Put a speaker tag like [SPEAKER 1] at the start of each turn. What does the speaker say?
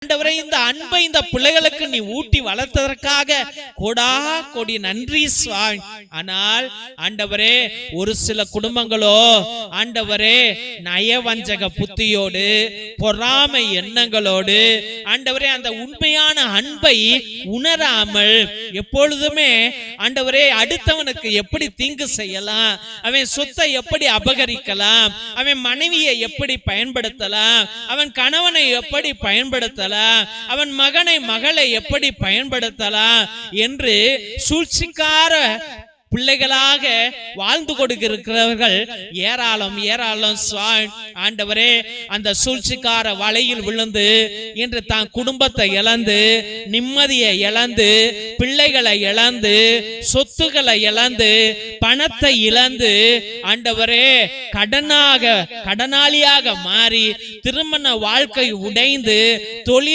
[SPEAKER 1] ஆண்டவரே, இந்த அன்பை இந்த பிள்ளைகளுக்கு நீ ஊட்டி வளர்த்ததற்காக கோடா கோடி நன்றி சுவாமி. ஆனால் ஆண்டவரே, ஒரு சில குடும்பங்களோ ஆண்டவரே நயவஞ்சக புத்தியோடு பொறாமை எண்ணங்களோடு ஆண்டவரே அந்த உண்மையான அன்பை உணராமல் எப்பொழுதுமே ஆண்டவரே அடுத்தவனுக்கு எப்படி தீங்கு செய்யலாம், அவன் சொத்தை எப்படி அபகரிக்கலாம், அவன் மனைவியை எப்படி பயன்படுத்தலாம், அவன் கணவனை எப்படி பயன்படுத்தலாம், அவன் மகனை மகளை எப்படி பயன்படுத்தலாம் என்று சூழ்ச்சிக்கார பிள்ளைகளாக வாழ்ந்து கொடுக்கிறவர்கள் ஏராளம் ஏராளம் சுவாமி. ஆண்டவரே, அந்த சூழ்ச்சிக்கார வலையில் விழுந்து இன்று தான் குடும்பத்தை இழந்து, நிம்மதியை இழந்து, பிள்ளைகளை இழந்து, சொத்துக்களை இழந்து, பணத்தை இழந்து ஆண்டவரே கடனாளியாக மாறி திருமண வாழ்க்கை உடைந்து தொழில்